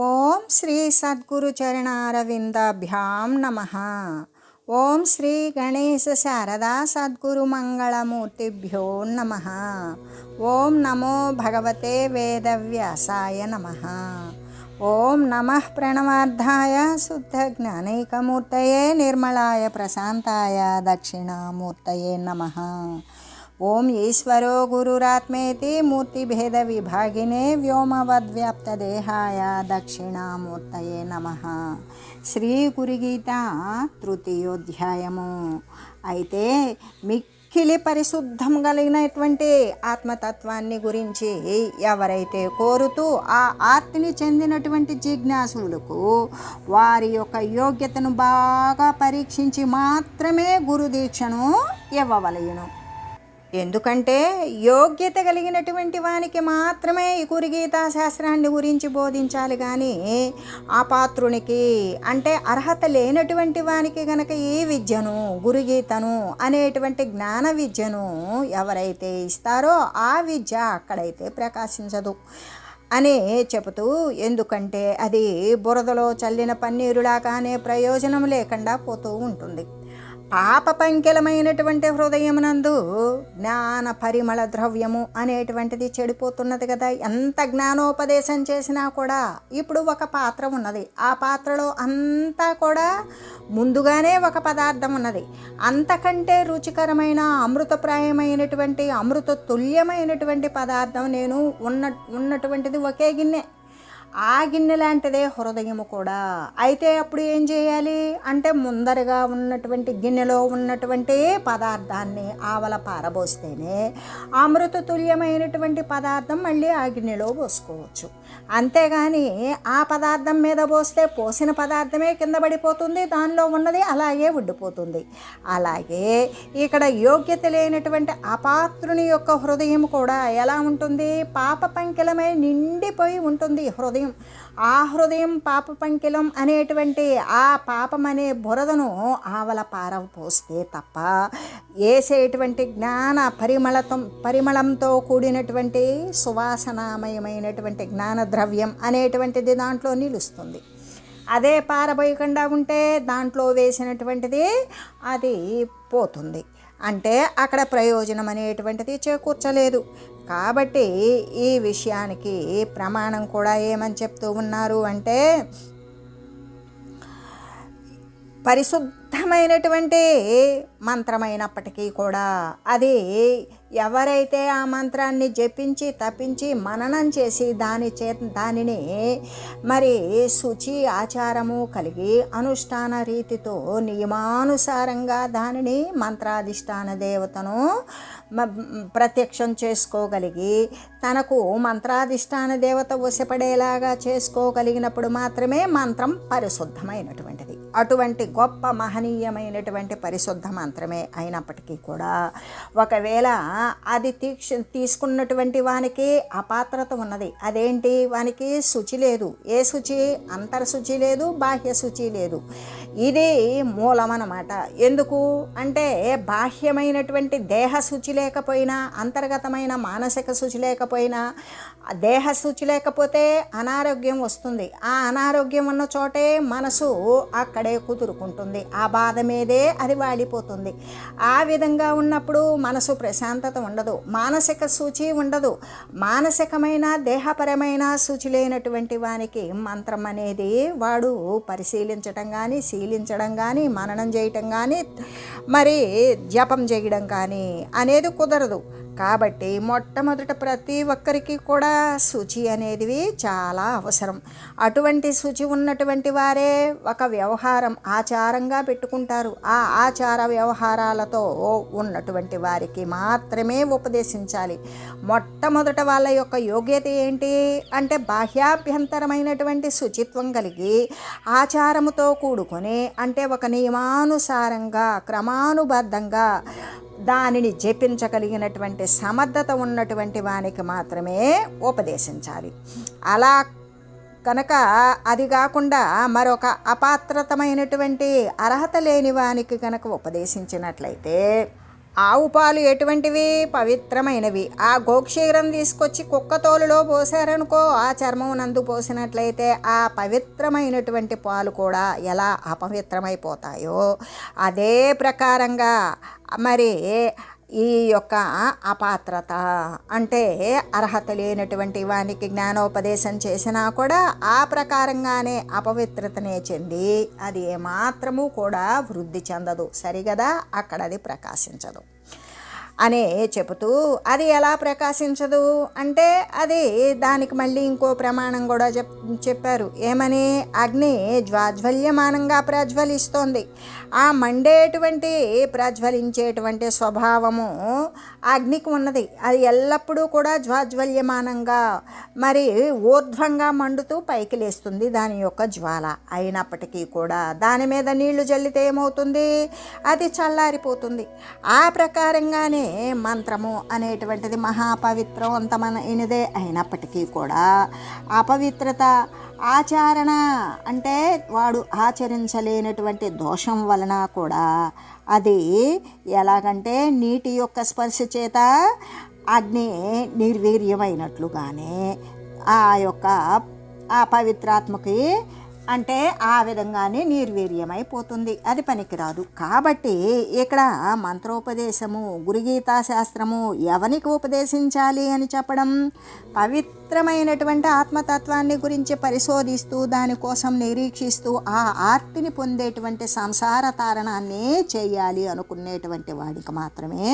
ఓం శ్రీ సద్గురు చరణారవిందాభ్యాం నమః. ఓం శ్రీ గణేశ శారదా సద్గురు మంగళమూర్తిభ్యో నమః. ఓం నమో భగవతే వేదవ్యాసాయ నమః. ఓం నమః ప్రణవార్థాయ శుద్ధ జ్ఞానైకమూర్తయే నిర్మలాయ ప్రశాంతాయ దక్షిణామూర్తయే నమః. ఓం ఈశ్వరో గురురాత్మేతి మూర్తిభేద విభాగినే వ్యోమవద్వ్యాప్తదేహాయ దక్షిణామూర్తయే నమః. శ్రీ గురుగీత తృతీయోధ్యాయము. అయితే మిక్కిలి పరిశుద్ధం కలిగినటువంటి ఆత్మతత్వాన్ని గురించి ఎవరైతే కోరుతూ ఆ ఆర్తిని చెందినటువంటి జిజ్ఞాసులకు వారి యొక్క యోగ్యతను బాగా పరీక్షించి మాత్రమే గురుదీక్షను ఇవ్వవలయును. ఎందుకంటే యోగ్యత కలిగినటువంటి వానికి మాత్రమే ఈ గురుగీతా శాస్త్రాన్ని గురించి బోధించాలి. కానీ ఆ పాత్రునికి అంటే అర్హత లేనటువంటి వానికి గనక ఈ విద్యను గురుగీతను అనేటువంటి జ్ఞాన విద్యను ఎవరైతే ఇస్తారో ఆ విద్య అక్కడైతే ప్రకాశించదు అని చెబుతూ, ఎందుకంటే అది బురదలో చల్లిన పన్నీరులాగానే ప్రయోజనం లేకుండా పోతూ ఉంటుంది. పాప పంకిలమైనటువంటి హృదయమునందు జ్ఞాన పరిమళ ద్రవ్యము అనేటువంటిది చెడిపోతున్నది కదా. ఎంత జ్ఞానోపదేశం చేసినా కూడా ఇప్పుడు ఒక పాత్ర ఉన్నది, ఆ పాత్రలో అంతా కూడా ముందుగానే ఒక పదార్థం ఉన్నది. అంతకంటే రుచికరమైన అమృతప్రాయమైనటువంటి అమృత తుల్యమైనటువంటి పదార్థం నేను ఉన్నటువంటిది ఒకే గిన్నె. ఆ గిన్నె లాంటిదే హృదయము కూడా. అయితే అప్పుడు ఏం చేయాలి అంటే ముందరగా ఉన్నటువంటి గిన్నెలో ఉన్నటువంటి పదార్థాన్ని ఆవల పారబోస్తేనే అమృత తుల్యమైనటువంటి పదార్థం మళ్ళీ ఆ గిన్నెలో పోసుకోవచ్చు. అంతేగాని ఆ పదార్థం మీద పోస్తే పోసిన పదార్థమే కింద పడిపోతుంది, దానిలో ఉన్నది అలాగే ఉండిపోతుంది. అలాగే ఇక్కడ యోగ్యత లేనటువంటి అపాత్రుని యొక్క హృదయం కూడా ఎలా ఉంటుంది? పాప పంకిలమై నిండిపోయి ఉంటుంది హృదయం. ఆ హృదయం పాప పంకిలం అనేటువంటి ఆ పాపం అనే బురదను ఆవల పారపోస్తే తప్ప వేసేటువంటి జ్ఞాన పరిమళంతో కూడినటువంటి సువాసనామయమైనటువంటి జ్ఞాన ద్రవ్యం అనేటువంటిది దాంట్లో నిలుస్తుంది. అదే పారబోయకుండా ఉంటే దాంట్లో వేసినటువంటిది అది పోతుంది. అంటే అక్కడ ప్రయోజనం అనేటువంటిది చేకూర్చలేదు. కాబట్టి ఈ విషయానికి ప్రమాణం కూడా ఏమని చెప్తూ ఉన్నారు అంటే, పరిశుద్ధమైనటువంటి మంత్రమైనప్పటికీ కూడా అది ఎవరైతే ఆ మంత్రాన్ని జపించి తపించి మననం చేసి దానిని మరి శుచి ఆచారము కలిగి అనుష్ఠాన రీతితో నియమానుసారంగా దానిని మంత్రాధిష్టాన దేవతను ప్రత్యక్షం చేసుకోగలిగి తనకు మంత్రాధిష్టాన దేవత వశపడేలాగా చేసుకోగలిగినప్పుడు మాత్రమే మంత్రం పరిశుద్ధమైనటువంటిది. అటువంటి గొప్ప మహనీయమైనటువంటి పరిశుద్ధ మంత్రమే అయినప్పటికీ కూడా ఒకవేళ అది తీసుకున్నటువంటి వానికి అపాత్రత ఉన్నది. అదేంటి? వానికి శుచి లేదు. ఏ శుచి? అంతర్శుచి లేదు, బాహ్య శుచి లేదు. ఇది మూలం అన్నమాట. ఎందుకు అంటే బాహ్యమైనటువంటి దేహ శుచి లేకపోయినా, అంతర్గతమైన మానసిక శుచి లేకపోయినా, దేహ శుచి లేకపోతే అనారోగ్యం వస్తుంది. ఆ అనారోగ్యం ఉన్న చోటే మనసు అక్కడే కుదురుకుంటుంది. ఆ బాధ మీదే అది వాడిపోతుంది. ఆ విధంగా ఉన్నప్పుడు మనసు ప్రశాంతత ఉండదు, మానసిక శుచి ఉండదు. మానసికమైన దేహపరమైన శుచి లేనటువంటి వానికి మంత్రం అనేది వాడు పరిశీలించటం కానీ, శీలించడం కానీ, మననం చేయటం కానీ, మరి జపం చేయడం కానీ అనేది కుదరదు. కాబట్టి మొట్టమొదట ప్రతి ఒక్కరికి కూడా శుచి అనేది చాలా అవసరం. అటువంటి శుచి ఉన్నటువంటి వారే ఒక వ్యవహారం ఆచారంగా పెట్టుకుంటారు. ఆ ఆచార వ్యవహారాలతో ఉన్నటువంటి వారికి మాత్రమే ఉపదేశించాలి. మొట్టమొదట వాళ్ళ యొక్క యోగ్యత ఏంటి అంటే బాహ్యాభ్యంతరమైనటువంటి శుచిత్వం కలిగి ఆచారముతో కూడుకొని, అంటే ఒక నియమానుసారంగా క్రమానుబద్ధంగా దానిని జపించగలిగినటువంటి సమర్థత ఉన్నటువంటి వానికి మాత్రమే ఉపదేశించాలి. అలా కనుక అది కాకుండా మరొక అపాత్రతమైనటువంటి అర్హత లేని వానికి కనుక ఉపదేశించినట్లయితే ఆవు పాలు ఎటువంటివి? పవిత్రమైనవి. ఆ గోక్షీరం తీసుకొచ్చి కుక్క తోలులో పోసారనుకో, ఆ చర్మం నందు పోసినట్లయితే ఆ పవిత్రమైనటువంటి పాలు కూడా ఎలా అపవిత్రమైపోతాయో అదే ప్రకారంగా మరి ఈ యొక్క అపాత్రత అంటే అర్హత లేనటువంటి వానికి జ్ఞానోపదేశం చేసినా కూడా ఆ ప్రకారంగానే అపవిత్రతనే చెంది అది ఏమాత్రము కూడా వృద్ధి చెందదు. సరిగదా? అక్కడ అది ప్రకాశించదు అనే చెబుతూ, అది ఎలా ప్రకాశించదు అంటే అది దానికి మళ్ళీ ఇంకో ప్రమాణం కూడా చెప్పారు. ఏమని? అగ్ని జ్వాజ్వల్యమానంగా ప్రజ్వలిస్తోంది. ఆ మండేటువంటి ప్రజ్వలించేటువంటి స్వభావము అగ్నికి ఉన్నది. అది ఎల్లప్పుడూ కూడా జ్వాజ్వల్యమానంగా మరి ఊర్ధ్వంగా మండుతూ పైకి లేస్తుంది దాని యొక్క జ్వాల. అయినప్పటికీ కూడా దాని మీద నీళ్లు జల్లితే ఏమవుతుంది? అది చల్లారిపోతుంది. ఆ ప్రకారంగానే మంత్రము అనేటువంటిది మహాపవిత్రవంతమైనదే అయినప్పటికీ కూడా అపవిత్రత ఆచరణ అంటే వాడు ఆచరించలేనటువంటి దోషం వలన కూడా అది ఎలాగంటే నీటి యొక్క స్పర్శ చేత అగ్ని నిర్వీర్యమైనట్లుగానే ఆ యొక్క ఆ పవిత్రాత్మకి అంటే ఆ విధంగానే నిర్వీర్యమైపోతుంది, అది పనికిరాదు. కాబట్టి ఇక్కడ మంత్రోపదేశము గురుగీతా శాస్త్రము ఎవరికి ఉపదేశించాలి అని చెప్పడం? పవిత్రమైనటువంటి ఆత్మతత్వాన్ని గురించి పరిశోధిస్తూ దానికోసం నిరీక్షిస్తూ ఆ ఆర్తిని పొందేటువంటి సంసార తారణాన్ని చేయాలి అనుకునేటువంటి వాడికి మాత్రమే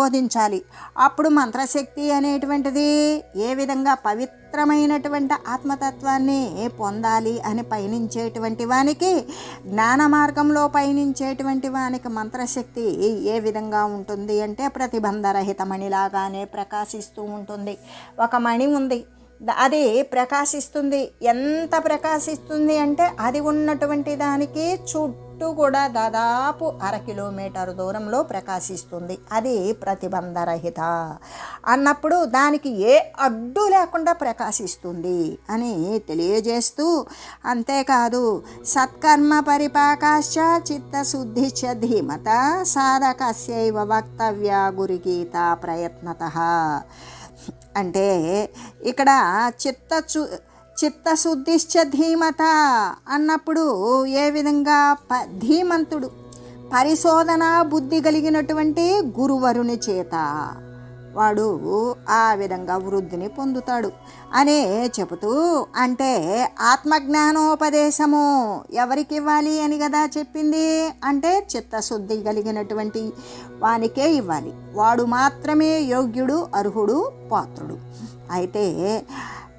బోధించాలి. అప్పుడు మంత్రశక్తి అనేటువంటిది ఏ విధంగా పవిత్రమైనటువంటి ఆత్మతత్వాన్ని పొందాలి అని పయనించేటువంటి వానికి, జ్ఞాన మార్గంలో పయనించేటువంటి వానికి మంత్రశక్తి ఏ విధంగా ఉంటుంది అంటే ప్రతిబంధరహిత మణిలాగానే ప్రకాశిస్తూ ఉంటుంది. ఒక మణి ఉంది, అది ప్రకాశిస్తుంది. ఎంత ప్రకాశిస్తుంది అంటే అది ఉన్నటువంటి దానికి చుట్టూ కూడా దాదాపు 1/2 కిలోమీటర్ దూరంలో ప్రకాశిస్తుంది. అది ప్రతిబంధరహిత అన్నప్పుడు దానికి ఏ అడ్డు లేకుండా ప్రకాశిస్తుంది అని తెలియజేస్తూ, అంతేకాదు సత్కర్మ పరిపాకాశ్చ చిత్తశుద్ధిశ్చ ధీమత సాధకస్యైవ వక్తవ్య గురుగీత ప్రయత్నతః. అంటే ఇక్కడ చిత్తశుద్ధిశ్చ ధీమత అన్నప్పుడు ఏ విధంగా ధీమంతుడు పరిశోధన బుద్ధి కలిగినటువంటి గురువరుని చేత వాడు ఆ విధంగా వృద్ధిని పొందుతాడు అనే చెబుతూ, అంటే ఆత్మజ్ఞానోపదేశము ఎవరికి ఇవ్వాలి అని కదా చెప్పింది? అంటే చిత్తశుద్ధి కలిగినటువంటి వానికే ఇవ్వాలి. వాడు మాత్రమే యోగ్యుడు, అర్హుడు, పాత్రుడు. అయితే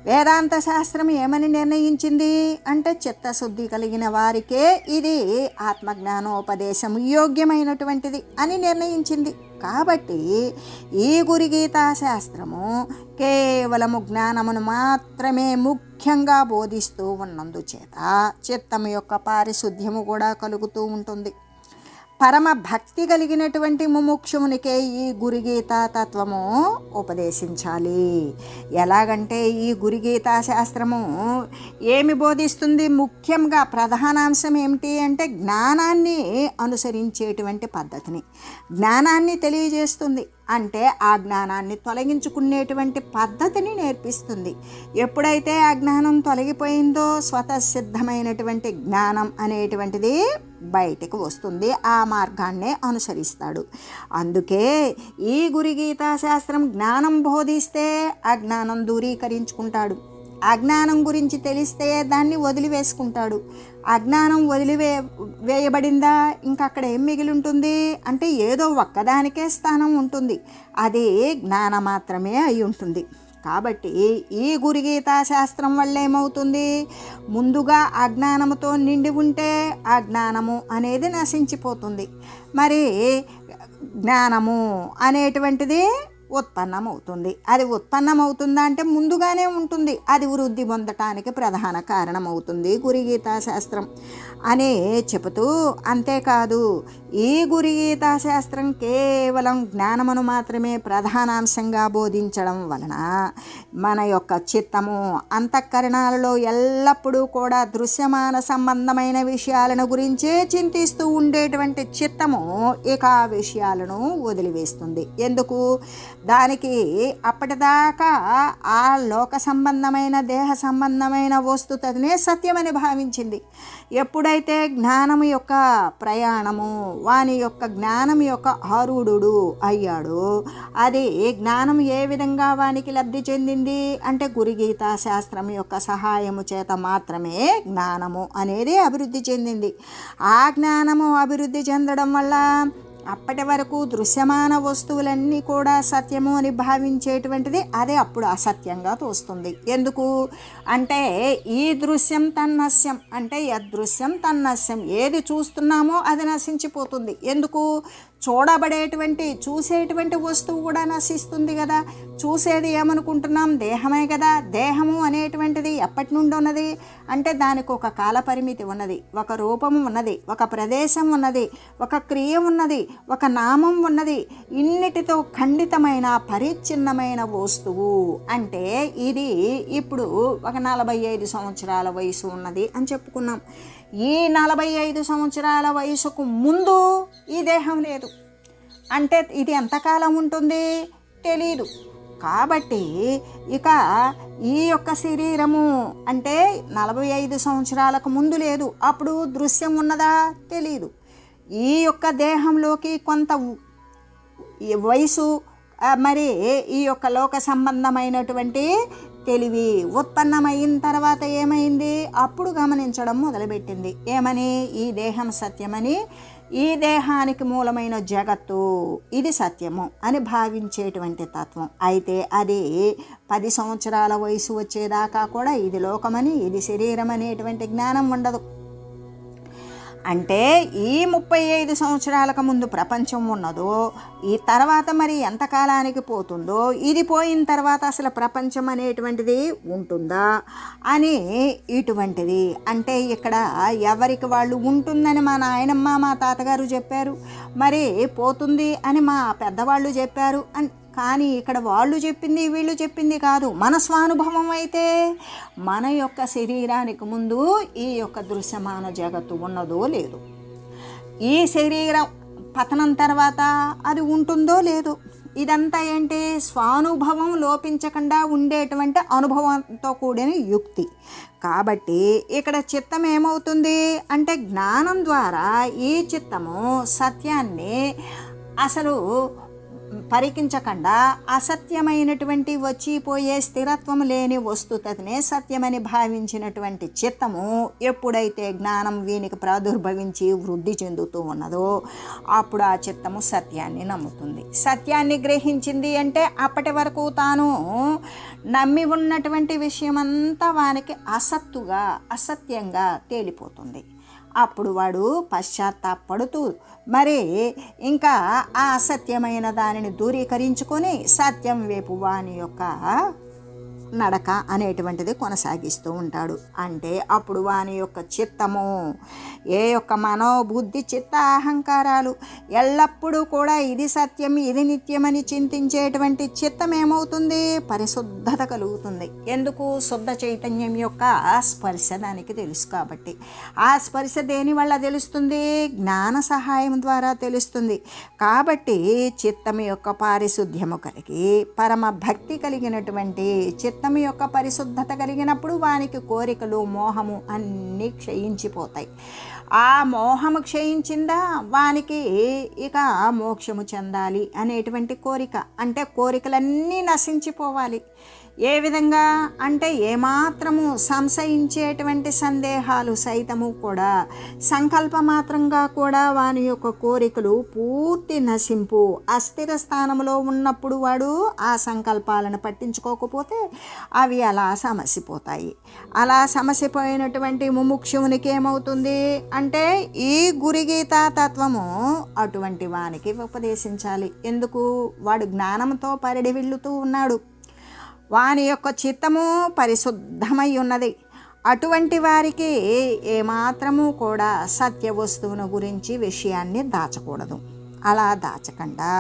వేదాంత శాస్త్రం ఏమని నిర్ణయించింది అంటే చిత్తశుద్ధి కలిగిన వారికే ఇది ఆత్మజ్ఞానోపదేశం యోగ్యమైనటువంటిది అని నిర్ణయించింది. కాబట్టి ఈ గురుగీతా శాస్త్రము కేవలము జ్ఞానమును మాత్రమే ముఖ్యంగా బోధిస్తూ ఉన్నందుచేత చిత్తం యొక్క పారిశుద్ధ్యము కూడా కలుగుతూ ఉంటుంది. పరమ భక్తి కలిగినటువంటి ముముక్షునికే ఈ గురుగీతా తత్వము ఉపదేశించాలి. ఎలాగంటే ఈ గురుగీతా శాస్త్రము ఏమి బోధిస్తుంది? ముఖ్యంగా ప్రధానాంశం ఏమిటి అంటే జ్ఞానాన్ని అనుసరించేటువంటి పద్ధతిని, జ్ఞానాన్ని తెలియజేస్తుంది. అంటే ఆ జ్ఞానాన్ని తొలగించుకునేటువంటి పద్ధతిని నేర్పిస్తుంది. ఎప్పుడైతే ఆ జ్ఞానం తొలగిపోయిందో స్వతసిద్ధమైనటువంటి జ్ఞానం అనేటువంటిది బయటకు వస్తుంది. ఆ మార్గాన్నే అనుసరిస్తాడు. అందుకే ఈ గురుగీతా శాస్త్రం జ్ఞానం బోధిస్తే అజ్ఞానం దూరీకరించుకుంటాడు. అజ్ఞానం గురించి తెలిస్తే దాన్ని వదిలివేసుకుంటాడు. అజ్ఞానం వేయబడిందా ఇంకా అక్కడ ఏం మిగిలి ఉంటుంది అంటే ఏదో ఒక్కదానికే స్థానం ఉంటుంది, అది జ్ఞానం మాత్రమే అయి ఉంటుంది. కాబట్టి ఈ గురుగీతా శాస్త్రం వల్ల ఏమవుతుంది? ముందుగా అజ్ఞానముతో నిండి ఉంటే ఆ జ్ఞానము అనేది నశించిపోతుంది. మరి జ్ఞానము అనేటువంటిది ఉత్పన్నమవుతుంది. అది ఉత్పన్నమవుతుందా అంటే ముందుగానే ఉంటుంది. అది వృద్ధి పొందటానికి ప్రధాన కారణమవుతుంది గురుగీతా శాస్త్రం అని చెబుతూ, అంతేకాదు ఈ గురుగీతా శాస్త్రం కేవలం జ్ఞానమును మాత్రమే ప్రధానాంశంగా బోధించడం వలన మన యొక్క చిత్తము అంతఃకరణాలలో ఎల్లప్పుడూ కూడా దృశ్యమాన సంబంధమైన విషయాలను గురించే చింతిస్తూ ఉండేటువంటి చిత్తము ఇక ఆ విషయాలను వదిలివేస్తుంది. ఎందుకు? దానికి అప్పటిదాకా ఆ లోక సంబంధమైన దేహ సంబంధమైన వస్తుతనే సత్యమని భావించింది. ఎప్పుడైతే జ్ఞానము యొక్క ప్రయాణము వాని యొక్క జ్ఞానం యొక్క ఆరూఢుడు అయ్యాడో, అది జ్ఞానం ఏ విధంగా వానికి లబ్ధి చెందింది అంటే గురుగీతా శాస్త్రం యొక్క సహాయము చేత మాత్రమే జ్ఞానము అనేది అభివృద్ధి చెందింది. ఆ జ్ఞానము అభివృద్ధి చెందడం వల్ల అప్పటి వరకు దృశ్యమాన వస్తువులన్నీ కూడా సత్యము అని భావించేటువంటిది అదే అప్పుడు అసత్యంగా తోస్తుంది. ఎందుకు అంటే ఈ దృశ్యం తన్నస్యం అంటే యదృశ్యం తన్నస్యం, ఏది చూస్తున్నామో అది నశించిపోతుంది. ఎందుకు? చూడబడేటువంటి చూసేటువంటి వస్తువు కూడా నశిస్తుంది కదా. చూసేది ఏమనుకుంటున్నాం? దేహమే కదా. దేహము అనేటువంటిది ఎప్పటి నుండి ఉన్నది అంటే దానికి ఒక కాల పరిమితి ఉన్నది, ఒక రూపము ఉన్నది, ఒక ప్రదేశం ఉన్నది, ఒక క్రియ ఉన్నది, ఒక నామం ఉన్నది. ఇన్నిటితో ఖండితమైన పరిచ్ఛిన్నమైన వస్తువు. అంటే ఇది ఇప్పుడు ఒక 45 సంవత్సరాల వయసు ఉన్నది అని చెప్పుకున్నాం. ఈ 45 సంవత్సరాల వయసుకు ముందు ఈ దేహం లేదు. అంటే ఇది ఎంతకాలం ఉంటుంది తెలీదు. కాబట్టి ఇక ఈ యొక్క శరీరము అంటే 45 సంవత్సరాలకు ముందు లేదు. అప్పుడు దృశ్యం ఉన్నదా తెలీదు. ఈ యొక్క దేహంలోకి కొంత వయసు మరి ఈ యొక్క లోక సంబంధమైనటువంటి తెలివి ఉత్పన్నమైన తర్వాత ఏమైంది? అప్పుడు గమనించడం మొదలుపెట్టింది. ఏమని? ఈ దేహం సత్యమని, ఈ దేహానికి మూలమైన జగత్తు ఇది సత్యము అని భావించేటువంటి తత్వం. అయితే అది 10 సంవత్సరాల వయసు వచ్చేదాకా కూడా ఇది లోకమని, ఇది శరీరం అనేటువంటి జ్ఞానం ఉండదు. అంటే ఈ 35 సంవత్సరాలకు ముందు ప్రపంచం ఉన్నదో, ఈ తర్వాత మరి ఎంతకాలానికి పోతుందో, ఇది పోయిన తర్వాత అసలు ప్రపంచం అనేటువంటిది ఉంటుందా అని ఇటువంటిది. అంటే ఇక్కడ ఎవరికి వాళ్ళు ఉంటుందని మా నాయనమ్మ మా తాతగారు చెప్పారు, మరి పోతుంది అని మా పెద్దవాళ్ళు చెప్పారు కానీ ఇక్కడ వాళ్ళు చెప్పింది వీళ్ళు చెప్పింది కాదు, మన స్వానుభవం. అయితే మన యొక్క శరీరానికి ముందు ఈ యొక్క దృశ్యమాన జగత్తు ఉన్నదో లేదు, ఈ శరీరం పతనం తర్వాత అది ఉంటుందో లేదు, ఇదంతా ఏంటి? స్వానుభవం లోపించకుండా ఉండేటువంటి అనుభవంతో కూడిన యుక్తి. కాబట్టి ఇక్కడ చిత్తం ఏమవుతుంది అంటే జ్ఞానం ద్వారా ఈ చిత్తము సత్యాన్ని అసలు పరికించకుండా అసత్యమైనటువంటి వచ్చిపోయే స్థిరత్వం లేని వస్తుతనే సత్యమని భావించినటువంటి చిత్తము ఎప్పుడైతే జ్ఞానం వీనికి ప్రాదుర్భవించి వృద్ధి చెందుతూ ఉన్నదో అప్పుడు ఆ చిత్తము సత్యాన్ని నమ్ముతుంది. సత్యాన్ని గ్రహించింది అంటే అప్పటి వరకు తాను నమ్మి ఉన్నటువంటి విషయమంతా వానికి అసత్యంగా తేలిపోతుంది. అప్పుడు వాడు పశ్చాత్తాపడుతూ మరి ఇంకా ఆ అసత్యమైన దానిని దూరీకరించుకొని సత్యం వైపు వాని యొక్క నడక అనేటువంటిది కొనసాగిస్తూ ఉంటాడు. అంటే అప్పుడు వాని యొక్క చిత్తము ఏ యొక్క మనోబుద్ధి చిత్త అహంకారాలు ఎల్లప్పుడూ కూడా ఇది సత్యం ఇది నిత్యమని చింతించేటువంటి చిత్తం ఏమవుతుంది? పరిశుద్ధత కలుగుతుంది. ఎందుకు? శుద్ధ చైతన్యం యొక్క స్పర్శ దానికి తెలుసు కాబట్టి. ఆ స్పర్శ దేని వల్ల తెలుస్తుంది? జ్ఞాన సహాయం ద్వారా తెలుస్తుంది. కాబట్టి చిత్తం యొక్క పారిశుద్ధ్యము కలిగి పరమ భక్తి కలిగినటువంటి చిత్తం యొక్క పరిశుద్ధత కలిగినప్పుడు వానికి కోరికలు మోహము అన్నీ క్షయించిపోతాయి. ఆ మోహము క్షయించిందా వానికి ఇక మోక్షము చెందాలి అనేటువంటి కోరిక. అంటే కోరికలన్నీ నశించిపోవాలి. ఏ విధంగా అంటే ఏమాత్రము సంశయించేటువంటి సందేహాలు సైతము కూడా సంకల్పమాత్రంగా కూడా వాని యొక్క కోరికలు పూర్తి నశింపు. అస్థిర స్థానంలో ఉన్నప్పుడు వాడు ఆ సంకల్పాలను పట్టించుకోకపోతే అవి అలా సమసిపోతాయి. అలా సమసిపోయినటువంటి ముముక్షువునికి ఏమవుతుంది అంటే ఈ గురుగీతా తత్వము అటువంటి వానికి ఉపదేశించాలి. ఎందుకు? వాడు జ్ఞానంతో పరిడివిల్లుతూ ఉన్నాడు, వాని యొక్క చిత్తము పరిశుద్ధమై ఉన్నది. అటువంటి వారికి ఏమాత్రము కూడా సత్య వస్తువును గురించి విషయాన్ని దాచకూడదు. అలా దాచకుండా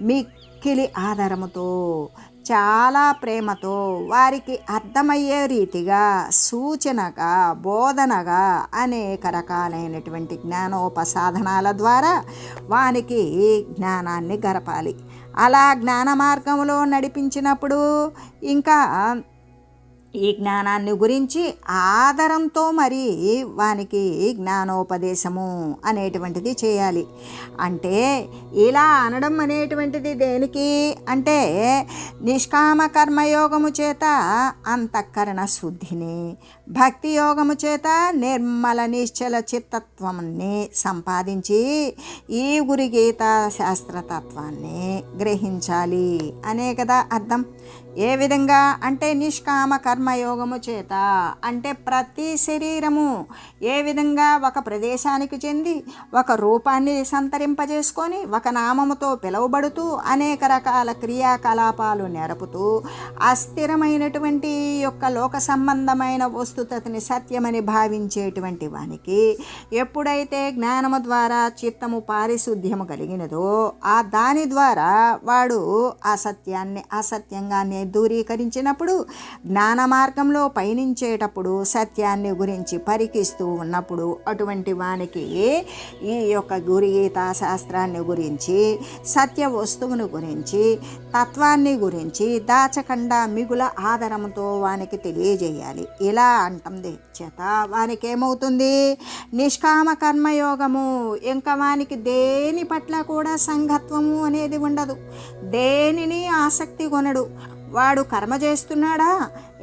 మిక్కిలి ఆధారముతో చాలా ప్రేమతో వారికి అర్థమయ్యే రీతిగా సూచనగా బోధనగా అనేక రకాలైనటువంటి జ్ఞానోపసాధనాల ద్వారా వానికి జ్ఞానాన్ని గరపాలి. అలా జ్ఞాన మార్గంలో నడిపించినప్పుడు ఇంకా ఈ జ్ఞానాన్ని గురించి ఆదరంతో మరి వానికి జ్ఞానోపదేశము అనేటువంటిది చేయాలి. అంటే ఇలా అనడం అనేటువంటిది దేనికి అంటే నిష్కామ కర్మయోగము చేత అంతఃకరణ శుద్ధిని, భక్తి యోగము చేత నిర్మల నిశ్చల చిత్తత్వాన్ని సంపాదించి ఈ గురుగీత శాస్త్రతత్వాన్ని గ్రహించాలి అనే కదా అర్థం. ఏ విధంగా అంటే నిష్కామ కర్మయోగము చేత అంటే ప్రతి శరీరము ఏ విధంగా ఒక ప్రదేశానికి చెంది ఒక రూపాన్ని సంతరింపజేసుకొని ఒక నామముతో పిలువబడుతూ అనేక రకాల క్రియాకలాపాలు నెరపుతూ అస్థిరమైనటువంటి యొక్క లోక సంబంధమైన వస్తుతని సత్యమని భావించేటువంటి వానికి ఎప్పుడైతే జ్ఞానము ద్వారా చిత్తము పారిశుద్ధ్యము కలిగినదో ఆ దాని ద్వారా వాడు అసత్యంగా దూరీకరించినప్పుడు జ్ఞాన మార్గంలో పయనించేటప్పుడు సత్యాన్ని గురించి పరికిస్తూ ఉన్నప్పుడు అటువంటి వానికి ఈ యొక్క గురుగీతా శాస్త్రాన్ని గురించి సత్య వస్తువును గురించి తత్వాన్ని గురించి దాచకుండా మిగుల ఆధారంతో వానికి తెలియజేయాలి. ఇలా అంటుంది చేత వానికి ఏమవుతుంది? నిష్కామ కర్మయోగము. ఇంకా వానికి దేని పట్ల కూడా సంఘత్వము అనేది ఉండదు, దేనిని ఆసక్తి కొనడు. వాడు కర్మ చేస్తున్నాడా?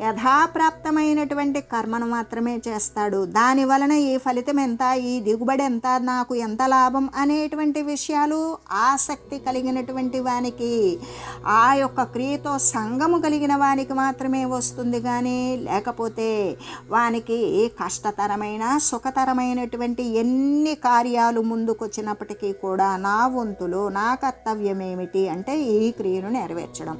యథాప్రాప్తమైనటువంటి కర్మను మాత్రమే చేస్తాడు. దాని వలన ఈ ఫలితం ఎంత, ఈ దిగుబడి ఎంత, నాకు ఎంత లాభం అనేటువంటి విషయాలు ఆసక్తి కలిగినటువంటి వానికి, ఆ యొక్క క్రియతో సంగము కలిగిన వానికి మాత్రమే వస్తుంది. కానీ లేకపోతే వానికి కష్టతరమైన సుఖతరమైనటువంటి ఎన్ని కార్యాలు ముందుకొచ్చినప్పటికీ కూడా నా వంతులో నా కర్తవ్యం ఏమిటి అంటే ఈ క్రియను నెరవేర్చడం.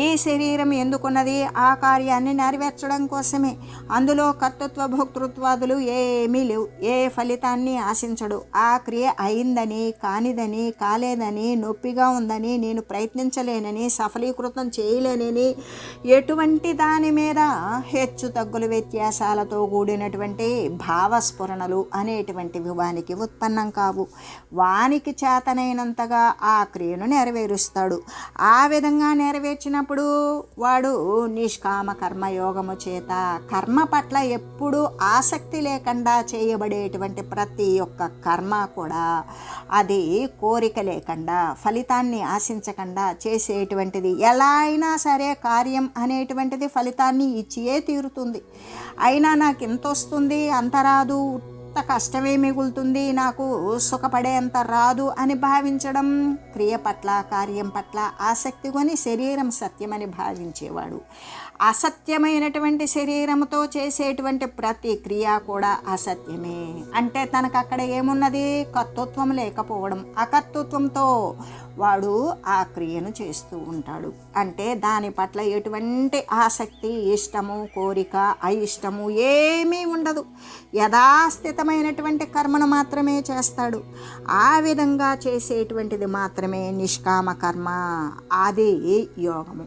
ఈ శరీరం ఎందుకున్నది? ఆ కార్యాన్ని నెరవేర్చడం కోసమే. అందులో కర్తృత్వ భోక్తృత్వాదులు ఏమీ లేవు. ఏ ఫలితాన్ని ఆశించడు. ఆ క్రియ అయిందని కానిదని కాలేదని నొప్పిగా ఉందని నేను ప్రయత్నించలేనని సఫలీకృతం చేయలేనని ఎటువంటి దాని మీద హెచ్చు తగ్గుల వ్యత్యాసాలతో కూడినటువంటి భావస్ఫురణలు అనేటువంటివి వానికి ఉత్పన్నం కావు. వానికి చేతనైనంతగా ఆ క్రియను నెరవేరుస్తాడు. ఆ విధంగా నెరవేర్చినప్పుడు వాడు నిష్కామ కర్మయోగము చేత కర్మ పట్ల ఎప్పుడూ ఆసక్తి లేకుండా చేయబడేటువంటి ప్రతి ఒక్క కర్మ కూడా అది కోరిక లేకుండా ఫలితాన్ని ఆశించకుండా చేసేటువంటిది. ఎలా అయినా సరే కార్యం అనేటువంటిది ఫలితాన్ని ఇచ్చియే తీరుతుంది. అయినా నాకు ఎంత వస్తుంది, అంత రాదు, కష్టమే మిగులుతుంది, నాకు సుఖపడేంత రాదు అని భావించడం క్రియ పట్ల కార్యం పట్ల ఆసక్తి కొని శరీరం సత్యమని భావించేవాడు. అసత్యమైనటువంటి శరీరంతో చేసేటువంటి ప్రతి క్రియ కూడా అసత్యమే. అంటే తనకు అక్కడ ఏమున్నది? కర్తృత్వం లేకపోవడం. అకర్తృత్వంతో వాడు ఆ క్రియను చేస్తూ ఉంటాడు. అంటే దాని పట్ల ఎటువంటి ఆసక్తి, ఇష్టము, కోరిక, అయిష్టము ఏమీ ఉండదు. యథాస్థితమైనటువంటి కర్మను మాత్రమే చేస్తాడు. ఆ విధంగా చేసేటువంటిది మాత్రమే నిష్కామ కర్మ. అది యోగము.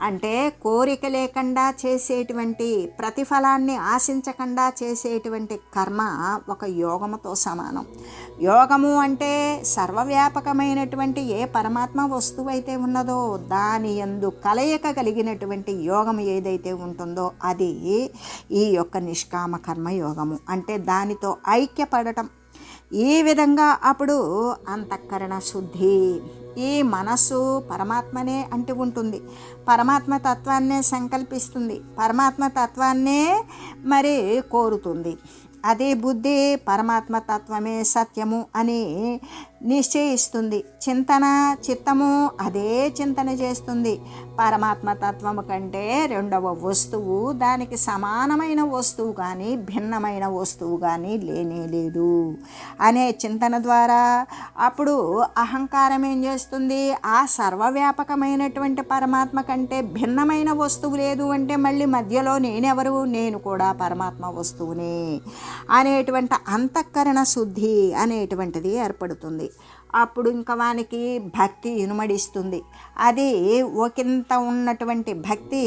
అంటే కోరిక లేకుండా చేసేటువంటి ప్రతిఫలాన్ని ఆశించకుండా చేసేటువంటి కర్మ ఒక యోగముతో సమానం. యోగము అంటే సర్వవ్యాపకమైనటువంటి ఏ పరమాత్మ వస్తువు అయితే ఉన్నదో దాని యందు కలయిక కలిగినటువంటి యోగము ఏదైతే ఉంటుందో అది ఈ యొక్క నిష్కామ కర్మ యోగము. అంటే దానితో ఐక్యపడటం. ఈ విధంగా అప్పుడు అంతఃకరణ శుద్ధి. ఈ మనస్సు పరమాత్మనే అంటి ఉంటుంది, పరమాత్మ తత్వాన్నే సంకల్పిస్తుంది, పరమాత్మ తత్వాన్నే మరి కోరుతుంది. అదే బుద్ధి పరమాత్మ తత్వమే సత్యము అని నిశ్చయిస్తుంది. చిత్తము అదే చింతన చేస్తుంది. పరమాత్మ తత్వము కంటే రెండవ వస్తువు, దానికి సమానమైన వస్తువు కానీ భిన్నమైన వస్తువు కానీ లేనే లేదు అనే చింతన ద్వారా అప్పుడు అహంకారం ఏం చేస్తుంది? ఆ సర్వవ్యాపకమైనటువంటి పరమాత్మ కంటే భిన్నమైన వస్తువు లేదు అంటే మళ్ళీ మధ్యలో నేనెవరు, నేను కూడా పరమాత్మ వస్తువునే అనేటువంటి అంతఃకరణ శుద్ధి అనేటువంటిది ఏర్పడుతుంది. అప్పుడు ఇంకా వానికి భక్తి ఇనుమడిస్తుంది. అది ఒకంత ఉన్నటువంటి భక్తి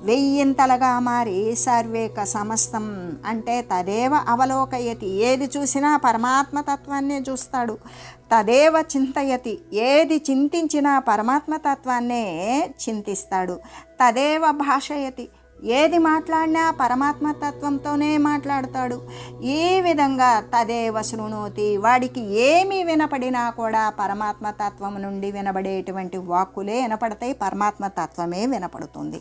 వెయ్యింతలుగా మారి సర్వేక సమస్తం అంటే తదేవ అవలోకయతి, ఏది చూసినా పరమాత్మ తత్వాన్నే చూస్తాడు. తదేవ చింతయతి, ఏది చింతించినా పరమాత్మ తత్వాన్నే చింతిస్తాడు. తదేవ భాషయతి, ఏది మాట్లాడినా పరమాత్మ తత్వంతోనే మాట్లాడతాడు. ఈ విధంగా తదేవ శృణోతి, వాడికి ఏమి వినపడినా కూడా పరమాత్మ తత్వం నుండి వినబడేటువంటి వాక్కులే వినపడతాయి, పరమాత్మ తత్వమే వినపడుతుంది.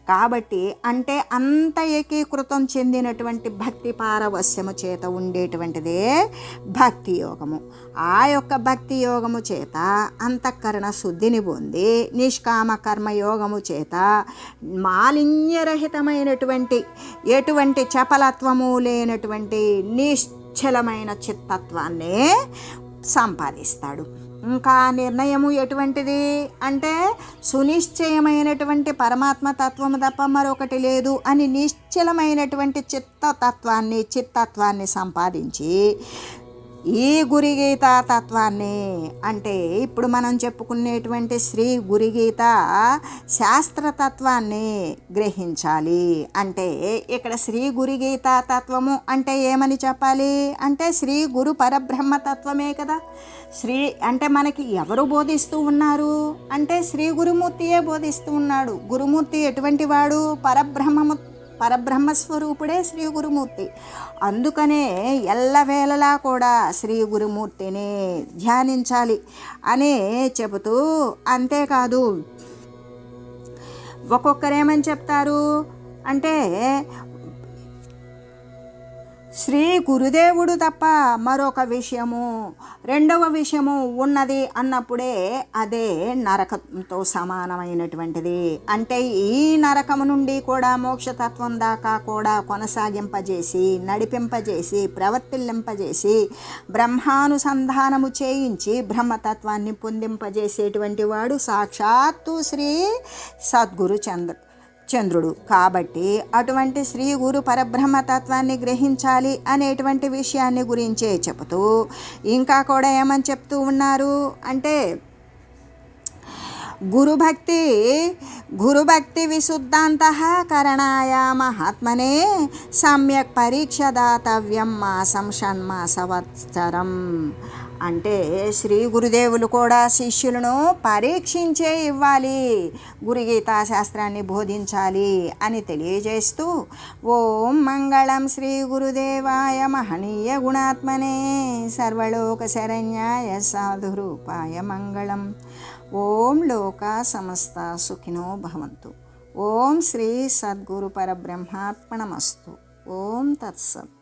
కాబట్టి అంటే అంత ఏకీకృతం చెందినటువంటి భక్తి పారవస్యము చేత ఉండేటువంటిదే భక్తి యోగము. ఆ యొక్క భక్తి యోగము చేత అంతఃకరణ శుద్ధిని పొంది నిష్కామ కర్మయోగము చేత మాలిన్యరహితమైనటువంటి ఎటువంటి చపలత్వము లేనటువంటి నిశ్చలమైన చిత్తత్వాన్నే సంపాదిస్తాడు. ఇంకా నిర్ణయము ఎటువంటిది అంటే సునిశ్చయమైనటువంటి పరమాత్మ తత్వము తప్ప మరొకటి లేదు అని నిశ్చలమైనటువంటి చిత్తత్వాన్ని సంపాదించి ఈ గురుగీత తత్వాన్ని అంటే ఇప్పుడు మనం చెప్పుకునేటువంటి శ్రీ గురుగీత శాస్త్రతత్వాన్ని గ్రహించాలి. అంటే ఇక్కడ శ్రీ గురుగీత తత్వము అంటే ఏమని చెప్పాలి అంటే శ్రీ గురు పరబ్రహ్మ తత్వమే కదా. శ్రీ అంటే మనకి ఎవరు బోధిస్తూ ఉన్నారు అంటే శ్రీ గురుమూర్తియే బోధిస్తూ ఉన్నాడు. గురుమూర్తి ఎటువంటి వాడు? పరబ్రహ్మస్వరూపుడే శ్రీ గురుమూర్తి. అందుకనే ఎల్లవేళలా కూడా శ్రీ గురుమూర్తిని ధ్యానించాలి అని చెబుతూ, అంతేకాదు ఒక్కొక్కరేమని చెప్తారు అంటే శ్రీ గురుదేవుడు తప్ప మరొక విషయము, రెండవ విషయము ఉన్నది అన్నప్పుడే అదే నరకంతో సమానమైనటువంటిది. అంటే ఈ నరకము నుండి కూడా మోక్షతత్వం దాకా కూడా కొనసాగింపజేసి, నడిపింపజేసి, ప్రవర్తిల్లింపజేసి, బ్రహ్మానుసంధానము చేయించి బ్రహ్మతత్వాన్ని పొందింపజేసేటువంటి వాడు సాక్షాత్తు శ్రీ సద్గురు చంద్రుడు. కాబట్టి అటువంటి శ్రీ గురు పరబ్రహ్మతత్వాన్ని గ్రహించాలి అనేటువంటి విషయాన్ని గురించే చెబుతూ ఇంకా కూడా ఏమని చెప్తూ ఉన్నారు అంటే గురుభక్తి విశుద్ధాంతఃకరణాయ మహాత్మనే సమ్యక్ పరీక్ష దాతవ్యం మాసం షణ్మాసవత్సరం. అంటే శ్రీ గురుదేవులు కూడా శిష్యులను పరీక్షించే ఇవ్వాలి, గురుగీతా శాస్త్రాన్ని బోధించాలి అని తెలియజేస్తూ ఓం మంగళం శ్రీ గురుదేవాయ మహనీయ గుణాత్మనే సర్వలోక శరణ్యాయ సాధురూపాయ మంగళం. ఓం లోకా సమస్త సుఖినో భవంతు. ఓం శ్రీ సద్గురు పరబ్రహ్మార్పణమస్తు. ఓం తత్సత్.